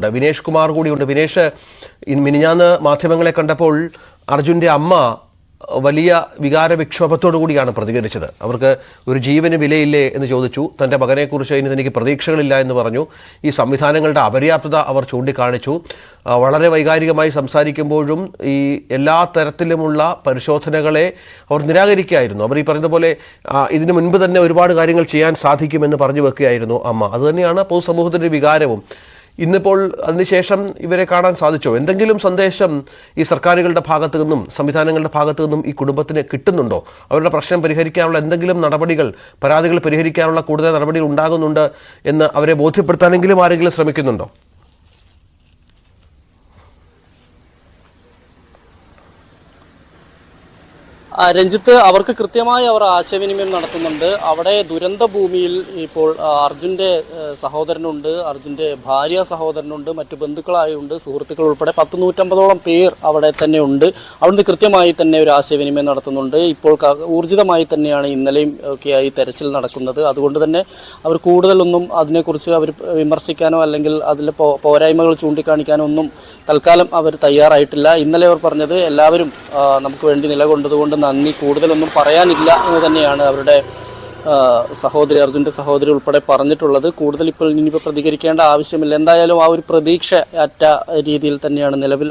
വിനേഷ് കുമാർ കൂടിയുണ്ട്. വിനേഷ്, മിനിഞ്ഞാന്ന് മാധ്യമങ്ങളെ കണ്ടപ്പോൾ അർജുൻ്റെ അമ്മ വലിയ വികാര വിക്ഷോഭത്തോടു കൂടിയാണ് പ്രതികരിച്ചത്. അവർക്ക് ഒരു ജീവന് വിലയില്ലേ എന്ന് ചോദിച്ചു. തൻ്റെ മകനെക്കുറിച്ച് ഇനി തനിക്ക് പ്രതീക്ഷകളില്ല എന്ന് പറഞ്ഞു. ഈ സംവിധാനങ്ങളുടെ അപര്യാപ്തത അവർ ചൂണ്ടിക്കാണിച്ചു. വളരെ വൈകാരികമായി സംസാരിക്കുമ്പോഴും ഈ എല്ലാ തരത്തിലുമുള്ള പരിശോധനകളെ അവർ നിരാകരിക്കുകയായിരുന്നു. അവർ ഈ പറയുന്ന പോലെ ഇതിനു മുൻപ് തന്നെ ഒരുപാട് കാര്യങ്ങൾ ചെയ്യാൻ സാധിക്കുമെന്ന് പറഞ്ഞു വെക്കുകയായിരുന്നു അമ്മ. അതുതന്നെയാണ് പൊതുസമൂഹത്തിൻ്റെ വികാരവും. ഇന്നിപ്പോൾ അതിനുശേഷം ഇവരെ കാണാൻ സാധിച്ചോ? എന്തെങ്കിലും സന്ദേശം ഈ സർക്കാരുകളുടെ ഭാഗത്തു നിന്നും സംവിധാനങ്ങളുടെ ഭാഗത്തു നിന്നും ഈ കുടുംബത്തിന് കിട്ടുന്നുണ്ടോ? അവരുടെ പ്രശ്നം പരിഹരിക്കാനുള്ള എന്തെങ്കിലും നടപടികൾ, പരാതികൾ പരിഹരിക്കാനുള്ള കൂടുതൽ നടപടികൾ ഉണ്ടാകുന്നുണ്ട് എന്ന് അവരെ ബോധ്യപ്പെടുത്താനെങ്കിലും ആരെങ്കിലും ശ്രമിക്കുന്നുണ്ടോ? രഞ്ജിത്ത്, അവർക്ക് കൃത്യമായി അവർ ആശയവിനിമയം നടത്തുന്നുണ്ട്. അവിടെ ദുരന്ത ഭൂമിയിൽ ഇപ്പോൾ അർജുൻ്റെ സഹോദരനുണ്ട്, അർജുൻ്റെ ഭാര്യ സഹോദരനുണ്ട്, മറ്റു ബന്ധുക്കളായുണ്ട്, സുഹൃത്തുക്കൾ ഉൾപ്പെടെ 150-150 പേർ അവിടെ തന്നെ ഉണ്ട്. അവിടുന്ന് കൃത്യമായി തന്നെ ഒരു ആശയവിനിമയം നടത്തുന്നുണ്ട്. ഇപ്പോൾ ഊർജിതമായി തന്നെയാണ് ഇന്നലെയും ഒക്കെയായി തെരച്ചിൽ നടക്കുന്നത്. അതുകൊണ്ട് തന്നെ അവർ കൂടുതലൊന്നും അതിനെക്കുറിച്ച് അവർ വിമർശിക്കാനോ അല്ലെങ്കിൽ അതിലെ പോരായ്മകൾ ചൂണ്ടിക്കാണിക്കാനോ ഒന്നും തൽക്കാലം അവർ തയ്യാറായിട്ടില്ല. ഇന്നലെ അവർ പറഞ്ഞത് എല്ലാവരും നമുക്ക് വേണ്ടി നിലകൊണ്ടതുകൊണ്ട് നന്ദി, കൂടുതലൊന്നും പറയാനില്ല എന്ന് തന്നെയാണ് അവരുടെ സഹോദരി, അർജുൻ്റെ സഹോദരി ഉൾപ്പെടെ പറഞ്ഞിട്ടുള്ളത്. കൂടുതൽ ഇനിയിപ്പോൾ പ്രതികരിക്കേണ്ട ആവശ്യമില്ല. എന്തായാലും ആ ഒരു പ്രതീക്ഷ അറ്റ രീതിയിൽ തന്നെയാണ് നിലവിൽ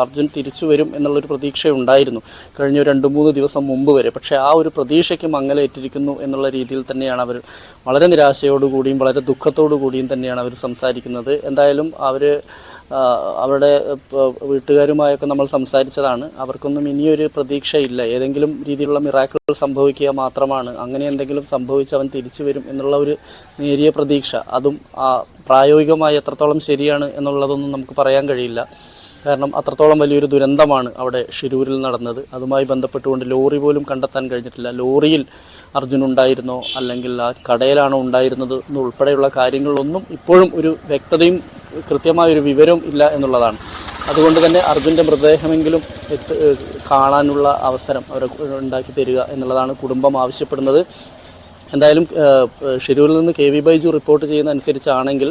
അർജുൻ തിരിച്ചു വരും എന്നുള്ളൊരു പ്രതീക്ഷ ഉണ്ടായിരുന്നു കഴിഞ്ഞ 2-3 ദിവസം മുമ്പ് വരെ. പക്ഷേ ആ ഒരു പ്രതീക്ഷയ്ക്ക് മങ്ങലേറ്റിരിക്കുന്നു എന്നുള്ള രീതിയിൽ തന്നെയാണ് അവർ വളരെ നിരാശയോടുകൂടിയും വളരെ ദുഃഖത്തോടു കൂടിയും തന്നെയാണ് അവർ സംസാരിക്കുന്നത്. എന്തായാലും അവരുടെ വീട്ടുകാരുമായൊക്കെ നമ്മൾ സംസാരിച്ചതാണ്. അവർക്കൊന്നും ഇനിയൊരു പ്രതീക്ഷയില്ല. ഏതെങ്കിലും രീതിയിലുള്ള മിറാക്കിൾ സംഭവിക്കുക മാത്രമാണ്. അങ്ങനെ എന്തെങ്കിലും സംഭവിച്ച് അവൻ തിരിച്ചു വരും എന്നുള്ള ഒരു നേരിയ പ്രതീക്ഷ, അതും പ്രായോഗികമായി എത്രത്തോളം ശരിയാണ് എന്നുള്ളതൊന്നും നമുക്ക് പറയാൻ കഴിയില്ല. കാരണം അത്രത്തോളം വലിയൊരു ദുരന്തമാണ് അവിടെ ഷിരൂരിൽ നടന്നത്. അതുമായി ബന്ധപ്പെട്ടുകൊണ്ട് ലോറി പോലും കണ്ടെത്താൻ കഴിഞ്ഞിട്ടില്ല. ലോറിയിൽ അർജുൻ ഉണ്ടായിരുന്നോ അല്ലെങ്കിൽ ആ കടയിലാണോ ഉണ്ടായിരുന്നത് എന്നുൾപ്പെടെയുള്ള കാര്യങ്ങളിലൊന്നും ഇപ്പോഴും ഒരു വ്യക്തതയും കൃത്യമായൊരു വിവരവും ഇല്ല എന്നുള്ളതാണ്. അതുകൊണ്ട് തന്നെ അർജുൻ്റെ മൃതദേഹമെങ്കിലും കാണാനുള്ള അവസരം അവർ ഉണ്ടാക്കി തരിക എന്നുള്ളതാണ് കുടുംബം ആവശ്യപ്പെടുന്നത്. എന്തായാലും ഷിരൂരിൽ നിന്ന് KV ബൈജു റിപ്പോർട്ട് ചെയ്യുന്ന അനുസരിച്ചാണെങ്കിൽ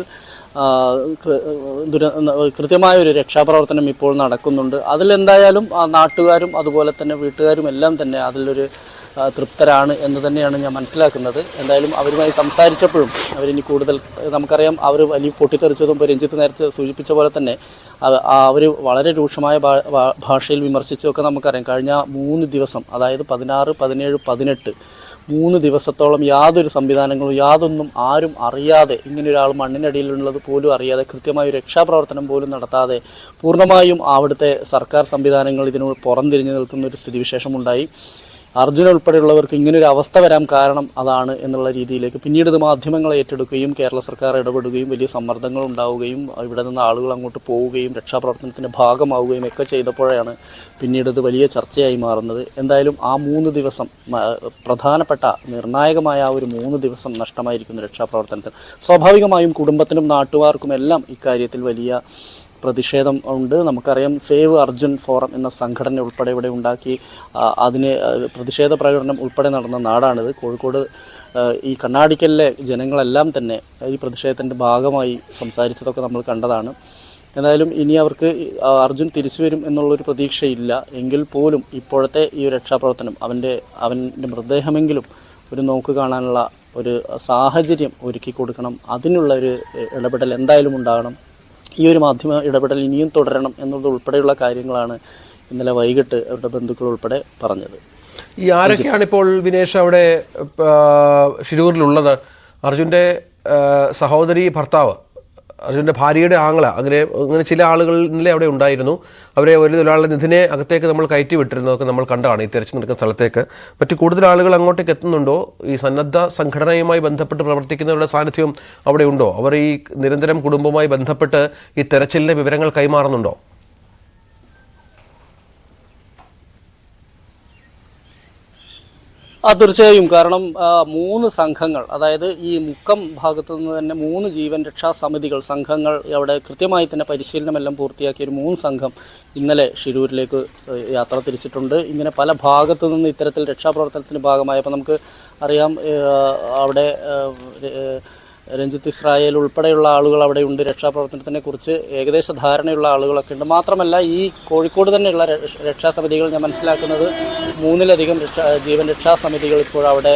കൃത്യമായൊരു രക്ഷാപ്രവർത്തനം ഇപ്പോൾ നടക്കുന്നുണ്ട്. അതിലെന്തായാലും നാട്ടുകാരും അതുപോലെ തന്നെ വീട്ടുകാരും എല്ലാം തന്നെ അതിലൊരു തൃപ്തരാണ് എന്ന് തന്നെയാണ് ഞാൻ മനസ്സിലാക്കുന്നത്. എന്തായാലും അവരുമായി സംസാരിച്ചപ്പോഴും അവരിനി കൂടുതൽ, നമുക്കറിയാം അവർ വലിയ പൊട്ടിത്തെറിച്ചതും ഇപ്പോൾ രഞ്ജിത്ത് നേരത്തെ സൂചിപ്പിച്ച പോലെ തന്നെ അവർ വളരെ രൂക്ഷമായ ഭാഷയിൽ വിമർശിച്ചതൊക്കെ നമുക്കറിയാം. കഴിഞ്ഞ 3 ദിവസം, അതായത് 16, 17, 18 3 ദിവസത്തോളം യാതൊരു സംവിധാനങ്ങളും യാതൊന്നും ആരും അറിയാതെ, ഇങ്ങനെയൊരാൾ മണ്ണിനടിയിലുള്ളത് പോലും അറിയാതെ, കൃത്യമായ രക്ഷാപ്രവർത്തനം പോലും നടത്താതെ പൂർണ്ണമായും അവിടുത്തെ സർക്കാർ സംവിധാനങ്ങൾ ഇതിനോട് പുറംതിരിഞ്ഞു നിൽക്കുന്ന ഒരു സ്ഥിതിവിശേഷമുണ്ടായി. അർജുന ഉൾപ്പെടെയുള്ളവർക്ക് ഇങ്ങനൊരു അവസ്ഥ വരാൻ കാരണം അതാണ് എന്നുള്ള രീതിയിലേക്ക് പിന്നീട് ഇത് മാധ്യമങ്ങൾ ഏറ്റെടുക്കുകയും കേരള സർക്കാർ ഇടപെടുകയും വലിയ സമ്മർദ്ദങ്ങൾ ഉണ്ടാവുകയും ഇവിടെ നിന്ന് ആളുകൾ അങ്ങോട്ട് പോവുകയും രക്ഷാപ്രവർത്തനത്തിൻ്റെ ഭാഗമാവുകയും ഒക്കെ ചെയ്തപ്പോഴാണ് പിന്നീട് ഇത് വലിയ ചർച്ചയായി മാറുന്നത്. എന്തായാലും ആ 3 ദിവസം പ്രധാനപ്പെട്ട നിർണായകമായ ആ ഒരു 3 ദിവസം നഷ്ടമായിരിക്കുന്നു രക്ഷാപ്രവർത്തനത്തിൽ. സ്വാഭാവികമായും കുടുംബത്തിനും നാട്ടുകാർക്കും എല്ലാം ഇക്കാര്യത്തിൽ വലിയ പ്രതിഷേധം ഉണ്ട്. നമുക്കറിയാം സേവ് അർജുൻ ഫോറം എന്ന സംഘടന ഉൾപ്പെടെ ഇവിടെ ഉണ്ടാക്കി അതിന് പ്രതിഷേധ പ്രകടനം ഉൾപ്പെടെ നടന്ന നാടാണിത്. കോഴിക്കോട് ഈ കണ്ണാടിക്കലിലെ ജനങ്ങളെല്ലാം തന്നെ ഈ പ്രതിഷേധത്തിൻ്റെ ഭാഗമായി സംസാരിച്ചതൊക്കെ നമ്മൾ കണ്ടതാണ്. എന്തായാലും ഇനി അവർക്ക് അർജുൻ തിരിച്ചു വരും എന്നുള്ളൊരു പ്രതീക്ഷയില്ല. എങ്കിൽ പോലും ഇപ്പോഴത്തെ ഈ രക്ഷാപ്രവർത്തനം അവൻ്റെ മൃതദേഹമെങ്കിലും ഒരു നോക്ക് കാണാനുള്ള ഒരു സാഹചര്യം ഒരുക്കി കൊടുക്കണം. അതിനുള്ള ഒരു ഇടപെടൽ എന്തായാലും ഉണ്ടാകണം. ഈ ഒരു മാധ്യമ ഇടപെടൽ ഇനിയും തുടരണം എന്നത് ഉൾപ്പെടെയുള്ള കാര്യങ്ങളാണ് ഇന്നലെ വൈകിട്ട് അവരുടെ ബന്ധുക്കൾ ഉൾപ്പെടെ പറഞ്ഞത്. ഈ ആരൊക്കെയാണ് ഇപ്പോൾ വിനേഷ് അവിടെ ഷിരൂരിലുള്ളത്? അർജുൻ്റെ സഹോദരി, ഭർത്താവ്, അർജുൻ്റെ ഭാര്യയുടെ ആങ്ങള, അങ്ങനെ ചില ആളുകൾ ഇന്നലെ അവിടെ ഉണ്ടായിരുന്നു. അവരെ ഒരാളുടെ നിധിനെ അകത്തേക്ക് നമ്മൾ കയറ്റി വിട്ടിരുന്നതൊക്കെ നമ്മൾ കണ്ടാണ് ഈ തെരച്ചിൽ നടക്കുന്ന സ്ഥലത്തേക്ക്. മറ്റു കൂടുതൽ ആളുകൾ അങ്ങോട്ടേക്ക് എത്തുന്നുണ്ടോ? ഈ സന്നദ്ധ സംഘടനയുമായി ബന്ധപ്പെട്ട് പ്രവർത്തിക്കുന്നവരുടെ സാന്നിധ്യം അവിടെ ഉണ്ടോ? അവർ ഈ നിരന്തരം കുടുംബവുമായി ബന്ധപ്പെട്ട് ഈ തെരച്ചിലിൻ്റെ വിവരങ്ങൾ കൈമാറുന്നുണ്ടോ? തീർച്ചയായും. കാരണം 3 സംഘങ്ങൾ, അതായത് ഈ മുക്കം ഭാഗത്തു നിന്ന് തന്നെ 3 ജീവൻ രക്ഷാ സമിതികൾ, സംഘങ്ങൾ അവിടെ കൃത്യമായി തന്നെ പരിശീലനമെല്ലാം പൂർത്തിയാക്കിയ ഒരു 3 സംഘം ഇന്നലെ ഷിരൂരിലേക്ക് യാത്ര തിരിച്ചിട്ടുണ്ട്. ഇങ്ങനെ പല ഭാഗത്തു നിന്ന് ഇത്തരത്തിൽ രക്ഷാപ്രവർത്തനത്തിൻ്റെ ഭാഗമായപ്പോൾ നമുക്ക് അറിയാം അവിടെ രഞ്ജിത്ത് ഇസ്രായേൽ ഉൾപ്പെടെയുള്ള ആളുകൾ അവിടെയുണ്ട്. രക്ഷാപ്രവർത്തനത്തിനെ കുറിച്ച് ഏകദേശ ധാരണയുള്ള ആളുകളൊക്കെ ഉണ്ട്. മാത്രമല്ല ഈ കോഴിക്കോട് തന്നെയുള്ള രക്ഷാസമിതികൾ ഞാൻ മനസ്സിലാക്കുന്നത് 3-ലധികം ജീവൻ രക്ഷാസമിതികൾ ഇപ്പോൾ അവിടെ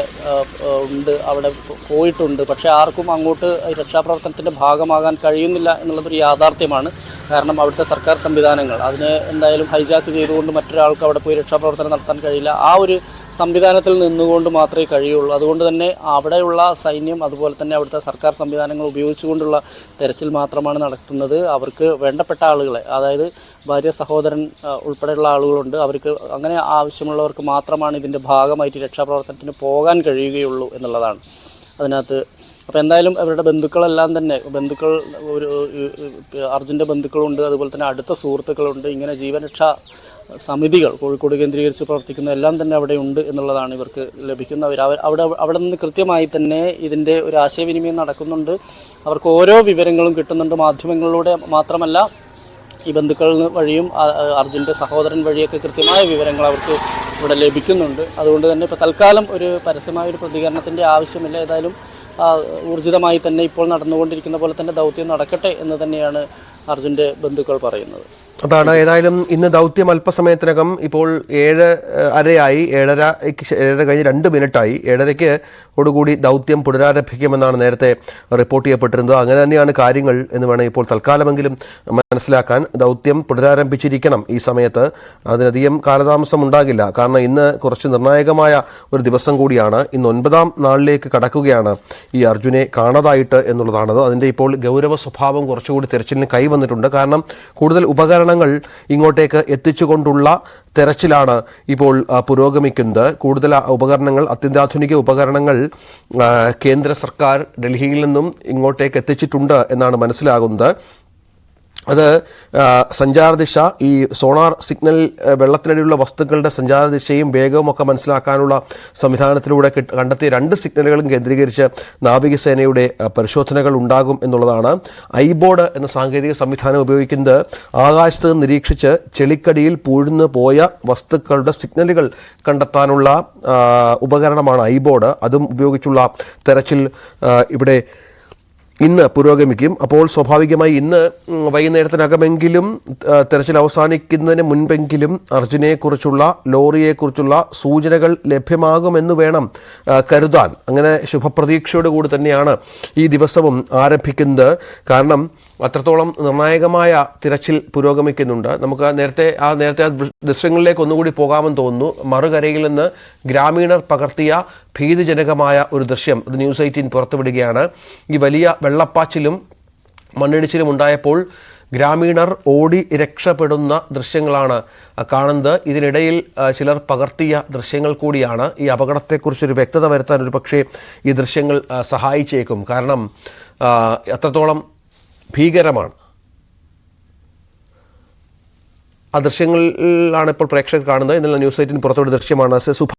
ഉണ്ട്, അവിടെ പോയിട്ടുണ്ട്. പക്ഷേ ആർക്കും അങ്ങോട്ട് രക്ഷാപ്രവർത്തനത്തിൻ്റെ ഭാഗമാകാൻ കഴിയുന്നില്ല എന്നുള്ളതൊരു യാഥാർത്ഥ്യമാണ്. കാരണം അവിടുത്തെ സർക്കാർ സംവിധാനങ്ങൾ അതിനെ എന്തായാലും ഹൈജാക്ക് ചെയ്തുകൊണ്ട് മറ്റൊരാൾക്ക് അവിടെ പോയി രക്ഷാപ്രവർത്തനം നടത്താൻ കഴിയില്ല. ആ ഒരു സംവിധാനത്തിൽ നിന്നുകൊണ്ട് മാത്രമേ കഴിയുള്ളൂ. അതുകൊണ്ട് തന്നെ അവിടെയുള്ള സൈന്യം അതുപോലെ തന്നെ അവിടുത്തെ സർക്കാർ സംവിധാനങ്ങൾ ഉപയോഗിച്ചുകൊണ്ടുള്ള തെരച്ചിൽ മാത്രമാണ് നടത്തുന്നത്. അവർക്ക് വേണ്ടപ്പെട്ട ആളുകളെ, അതായത് ഭാര്യ സഹോദരൻ ഉൾപ്പെടെയുള്ള ആളുകളുണ്ട്, അവർക്ക് അങ്ങനെ ആവശ്യമുള്ളവർക്ക് മാത്രമാണ് ഇതിൻ്റെ ഭാഗമായിട്ട് രക്ഷാപ്രവർത്തനത്തിന് പോകാൻ കഴിയുകയുള്ളൂ എന്നുള്ളതാണ് അതിനകത്ത്. അപ്പോൾ എന്തായാലും അവരുടെ ബന്ധുക്കളെല്ലാം തന്നെ അർജുൻ്റെ ബന്ധുക്കളുണ്ട്, അതുപോലെ തന്നെ അടുത്ത സുഹൃത്തുക്കളുണ്ട്. ഇങ്ങനെ ജീവരക്ഷാ സമിതികൾ കോഴിക്കോട് കേന്ദ്രീകരിച്ച് പ്രവർത്തിക്കുന്ന എല്ലാം തന്നെ അവിടെ ഉണ്ട് എന്നുള്ളതാണ് ഇവർക്ക് ലഭിക്കുന്നവർ. അവിടെ നിന്ന് കൃത്യമായി തന്നെ ഇതിൻ്റെ ഒരു ആശയവിനിമയം നടക്കുന്നുണ്ട്. അവർക്ക് ഓരോ വിവരങ്ങളും കിട്ടുന്നുണ്ട്. മാധ്യമങ്ങളിലൂടെ മാത്രമല്ല, ഈ ബന്ധുക്കൾ വഴിയും അർജുൻ്റെ സഹോദരൻ വഴിയൊക്കെ കൃത്യമായ വിവരങ്ങൾ അവർക്ക് ഇവിടെ ലഭിക്കുന്നുണ്ട്. അതുകൊണ്ട് തന്നെ ഇപ്പോൾ തൽക്കാലം ഒരു പരസ്യമായ ഒരു പ്രതികരണത്തിൻ്റെ ആവശ്യമില്ല. ഏതായാലും ഊർജിതമായി തന്നെ ഇപ്പോൾ നടന്നുകൊണ്ടിരിക്കുന്ന പോലെ തന്നെ ദൗത്യം നടക്കട്ടെ എന്ന് തന്നെയാണ് അർജുൻ്റെ ബന്ധുക്കൾ പറയുന്നത്. അതാണ്. ഏതായാലും ഇന്ന് ദൗത്യം അല്പസമയത്തിനകം ഇപ്പോൾ 7:30 7:30 കഴിഞ്ഞ് 2 മിനിറ്റായി. 7:30 ഓടുകൂടി ദൗത്യം പുനരാരംഭിക്കുമെന്നാണ് നേരത്തെ റിപ്പോർട്ട് ചെയ്യപ്പെട്ടിരുന്നത്. അങ്ങനെ തന്നെയാണ് കാര്യങ്ങൾ എന്ന് വേണം ഇപ്പോൾ തൽക്കാലമെങ്കിലും മനസ്സിലാക്കാൻ. ദൗത്യം പുനരാരംഭിച്ചിരിക്കണം ഈ സമയത്ത്. അതിനധികം കാലതാമസം ഉണ്ടാകില്ല. കാരണം ഇന്ന് കുറച്ച് നിർണായകമായ ഒരു ദിവസം കൂടിയാണ്. ഇന്ന് 9ാം നാളിലേക്ക് കടക്കുകയാണ് ഈ അർജുനെ കാണാതായിട്ട് എന്നുള്ളതാണത്. അതിൻ്റെ ഇപ്പോൾ ഗൗരവ സ്വഭാവം കുറച്ചുകൂടി തെരച്ചിലിന് കൈവന്നിട്ടുണ്ട്. കാരണം കൂടുതൽ ഉപകരണങ്ങൾ ഇങ്ങോട്ടേക്ക് എത്തിച്ചുകൊണ്ടുള്ള തെരച്ചിലാണ് ഇപ്പോൾ പുരോഗമിക്കുന്നത്. കൂടുതൽ ഉപകരണങ്ങൾ, അത്യന്താധുനിക ഉപകരണങ്ങൾ കേന്ദ്ര സർക്കാർ ഡൽഹിയിൽ നിന്നും ഇങ്ങോട്ടേക്ക് എത്തിച്ചിട്ടുണ്ട് എന്നാണ് മനസ്സിലാകുന്നത്. അത് സഞ്ചാരദിശ, ഈ സോണാർ സിഗ്നൽ, വെള്ളത്തിനടിയിലുള്ള വസ്തുക്കളുടെ സഞ്ചാരദിശയും വേഗവും ഒക്കെ മനസ്സിലാക്കാനുള്ള സംവിധാനത്തിലൂടെ കണ്ടെത്തിയ 2 സിഗ്നലുകളും കേന്ദ്രീകരിച്ച് നാവികസേനയുടെ പരിശോധനകൾ ഉണ്ടാകും എന്നുള്ളതാണ്. ഐബോർഡ് എന്ന സാങ്കേതിക സംവിധാനം ഉപയോഗിക്കുന്നത് ആകാശത്ത് നിരീക്ഷിച്ച് ചെളിക്കടിയിൽ പൂഴ്ന്നു പോയ വസ്തുക്കളുടെ സിഗ്നലുകൾ കണ്ടെത്താനുള്ള ഉപകരണമാണ് ഐബോർഡ്. അതും ഉപയോഗിച്ചുള്ള തെരച്ചിൽ ഇവിടെ ഇന്ന് പുരോഗമിക്കും. അപ്പോൾ സ്വാഭാവികമായി ഇന്ന് വൈകുന്നേരത്തിനകമെങ്കിലും തെരച്ചിൽ അവസാനിക്കുന്നതിന് മുൻപെങ്കിലും അർജുനെക്കുറിച്ചുള്ള, ലോറിയെക്കുറിച്ചുള്ള സൂചനകൾ ലഭ്യമാകുമെന്ന് വേണം കരുതാൻ. അങ്ങനെ ശുഭപ്രതീക്ഷയോടുകൂടി തന്നെയാണ് ഈ ദിവസവും ആരംഭിക്കുന്നത്. കാരണം അത്രത്തോളം നിർണായകമായ തിരച്ചിൽ പുരോഗമിക്കുന്നുണ്ട്. നമുക്ക് നേരത്തെ ആ ദൃശ്യങ്ങളിലേക്ക് ഒന്നുകൂടി പോകാമെന്ന് തോന്നുന്നു. മറുകരയിൽ നിന്ന് ഗ്രാമീണർ പകർത്തിയ ഭീതിജനകമായ ഒരു ദൃശ്യം അത് ന്യൂസ് 18 പുറത്തുവിടുകയാണ്. ഈ വലിയ വെള്ളപ്പാച്ചിലും മണ്ണിടിച്ചിലും ഉണ്ടായപ്പോൾ ഗ്രാമീണർ ഓടി രക്ഷപ്പെടുന്ന ദൃശ്യങ്ങളാണ് കാണുന്നത്. ഇതിനിടയിൽ ചിലർ പകർത്തിയ ദൃശ്യങ്ങൾ കൂടിയാണ്. ഈ അപകടത്തെക്കുറിച്ചൊരു വ്യക്തത വരുത്താൻ ഒരു പക്ഷേ ഈ ദൃശ്യങ്ങൾ സഹായിച്ചേക്കും. കാരണം അത്രത്തോളം ഭീകരമാണ്. ആ ദൃശ്യങ്ങളിലാണ് ഇപ്പോൾ പ്രേക്ഷകർ കാണുന്നത്. ഇന്നലെ ന്യൂസ് 18 പുറത്തുവിട്ട ദൃശ്യമാണ്.